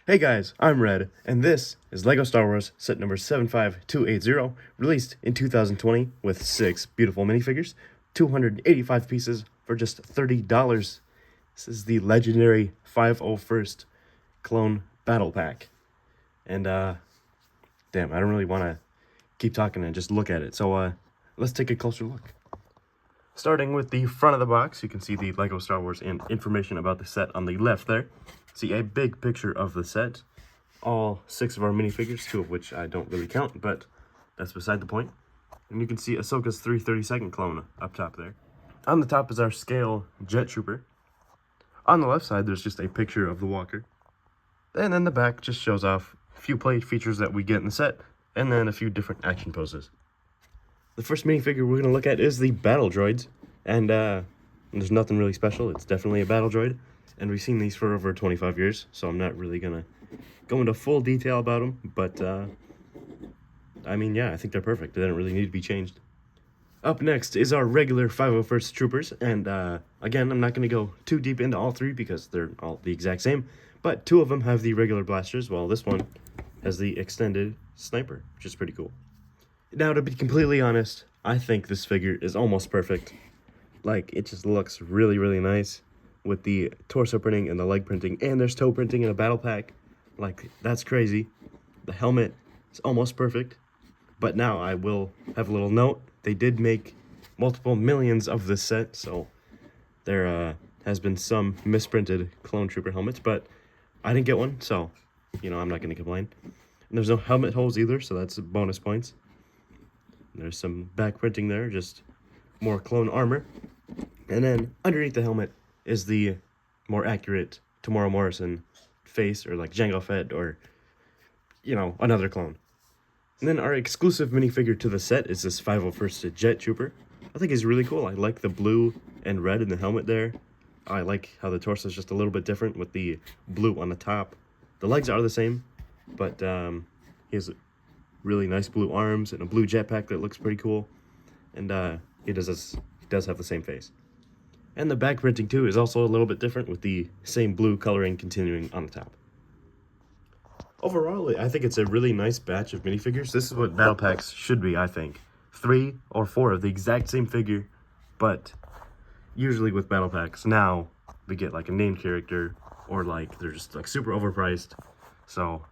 Hey guys, I'm Red, and this is LEGO Star Wars set number 75280, released in 2020 with 6 beautiful minifigures, 285 pieces for just $30. This is the legendary 501st Clone Battle Pack. And, damn, I don't really want to keep talking and just look at it, so, let's take a closer look. Starting with the front of the box, you can see the LEGO Star Wars and information about the set on the left there. See a big picture of the set. All 6 of our minifigures, 2 of which I don't really count, but that's beside the point. And you can see Ahsoka's 332nd clone up top there. On the top is our scale Jet Trooper. On the left side, there's just a picture of the walker. And then the back just shows off a few play features that we get in the set, and then a few different action poses. The first minifigure we're going to look at is the Battle Droids, and there's nothing really special. It's definitely a Battle Droid, and we've seen these for over 25 years, so I'm not really going to go into full detail about them, but I mean, yeah, I think they're perfect. They don't really need to be changed. Up next is our regular 501st Troopers, and again, I'm not going to go too deep into all 3 because they're all the exact same, but 2 of them have the regular blasters, while this one has the extended sniper, which is pretty cool. Now, to be completely honest, I think this figure is almost perfect. Like, it just looks really, really nice with the torso printing and the leg printing, and there's toe printing in a battle pack. Like, that's crazy. The helmet is almost perfect. But now I will have a little note. They did make multiple millions of this set, so there has been some misprinted clone trooper helmets, but I didn't get one, so, you know, I'm not going to complain. And there's no helmet holes either, so that's bonus points. There's some back printing there, just more clone armor. And then underneath the helmet is the more accurate Tamora Morrison face, or like Jango Fett, or, you know, another clone. And then our exclusive minifigure to the set is this 501st Jet Trooper. I think he's really cool. I like the blue and red in the helmet there. I like how the torso is just a little bit different with the blue on the top. The legs are the same, but he has really nice blue arms and a blue jetpack that looks pretty cool. And he does have the same face. And the back printing too is also a little bit different with the same blue coloring continuing on the top. Overall, I think it's a really nice batch of minifigures. This is what battle packs should be, I think. 3 or 4 of the exact same figure, but usually with battle packs now we get like a named character, or like they're just like super overpriced. So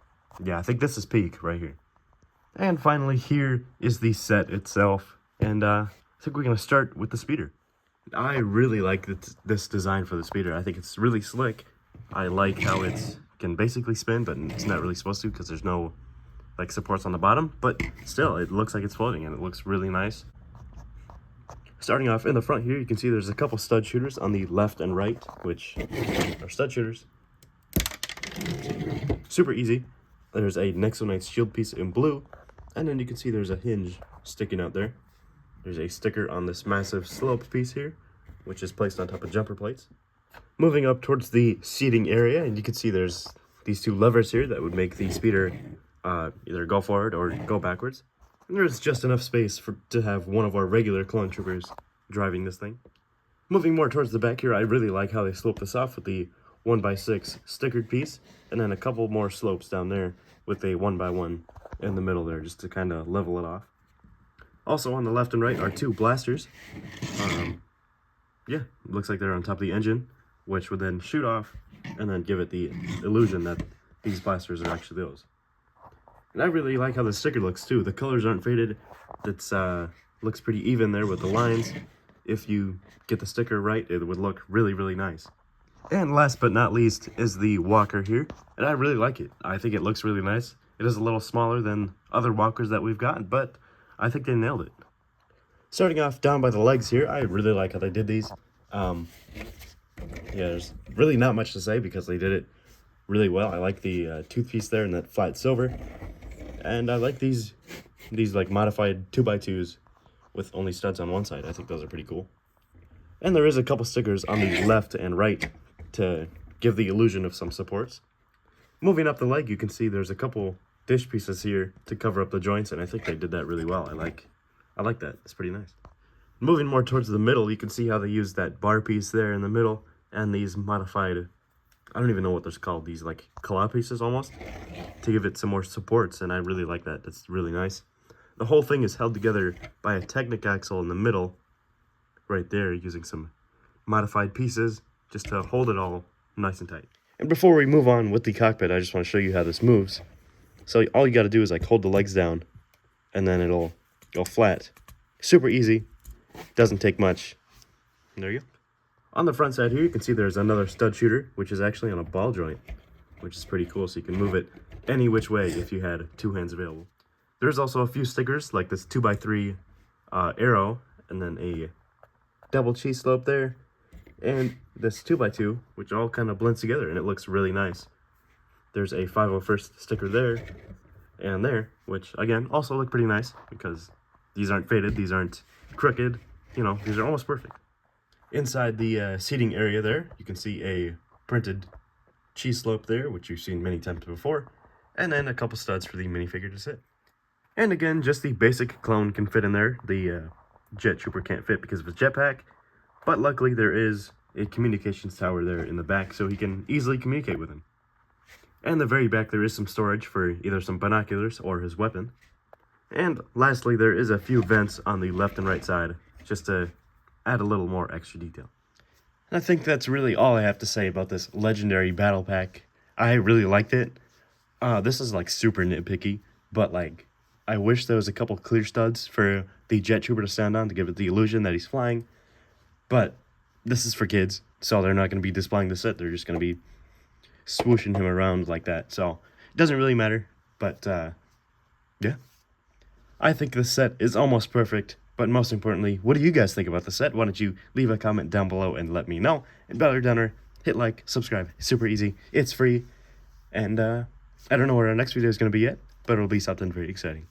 yeah, I think this is peak right here. And finally, here is the set itself, and I think we're going to start with the speeder. I really like this design for the speeder. I think it's really slick. I like how it can basically spin, but it's not really supposed to because there's no like supports on the bottom, but still, it looks like it's floating, and it looks really nice. Starting off in the front here, you can see there's a couple stud shooters on the left and right, which are stud shooters. Super easy. There's a Nexo shield piece in blue, and then you can see there's a hinge sticking out there. There's a sticker on this massive sloped piece here, which is placed on top of jumper plates. Moving up towards the seating area, and you can see there's these 2 levers here that would make the speeder either go forward or go backwards. And there's just enough space to have one of our regular clone troopers driving this thing. Moving more towards the back here, I really like how they slope this off with the 1x6 stickered piece, and then a couple more slopes down there with a 1x1 in the middle there, just to kind of level it off. Also on the left and right are 2 blasters. Yeah, it looks like they're on top of the engine, which would then shoot off and then give it the illusion that these blasters are actually those. And I really like how the sticker looks too. The colors aren't faded. It's looks pretty even there with the lines. If you get the sticker right, it would look really, really nice. And last but not least is the walker here, and I really like it. I think it looks really nice. It is a little smaller than other walkers that we've gotten, but I think they nailed it. Starting off down by the legs here, I really like how they did these. Yeah, there's really not much to say because they did it really well. I like the tooth piece there and that flat silver. And I like these like modified 2x2s with only studs on one side. I think those are pretty cool. And there is a couple stickers on the left and right to give the illusion of some supports. Moving up the leg, you can see there's a couple dish pieces here to cover up the joints, and I think they did that really well. I like that. It's pretty nice. Moving more towards the middle, you can see how they used that bar piece there in the middle and these modified I don't even know what those called, these like collab pieces almost, to give it some more supports, and I really like that. That's really nice. The whole thing is held together by a Technic axle in the middle, right there, using some modified pieces just to hold it all nice and tight. And before we move on with the cockpit, I just want to show you how this moves. So all you got to do is like hold the legs down, and then it'll go flat. Super easy, doesn't take much. And there you go. On the front side here, you can see there's another stud shooter, which is actually on a ball joint, which is pretty cool, so you can move it any which way if you had two hands available. There's also a few stickers, like this 2x3 arrow, and then a double cheese slope there, and this 2x2, which all kind of blends together, and it looks really nice. There's a 501st sticker there, and there, which, again, also look pretty nice, because these aren't faded, these aren't crooked, you know, these are almost perfect. Inside the seating area there, you can see a printed cheese slope there, which you've seen many times before, and then a couple studs for the minifigure to sit. And again, just the basic clone can fit in there. The Jet Trooper can't fit because of his jetpack, but luckily there is a communications tower there in the back, so he can easily communicate with him. And in the very back there is some storage for either some binoculars or his weapon. And lastly, there is a few vents on the left and right side, just to add a little more extra detail. And I think that's really all I have to say about this legendary battle pack. I really liked it. This is like super nitpicky, but like I wish there was a couple clear studs for the Jet Trooper to stand on to give it the illusion that he's flying. But this is for kids, so they're not going to be displaying the set. They're just going to be swooshing him around like that. So it doesn't really matter, but yeah. I think this set is almost perfect. But most importantly, what do you guys think about the set? Why don't you leave a comment down below and let me know. And better downer, hit like, subscribe. Super easy. It's free. And I don't know where our next video is going to be yet, but it'll be something very exciting.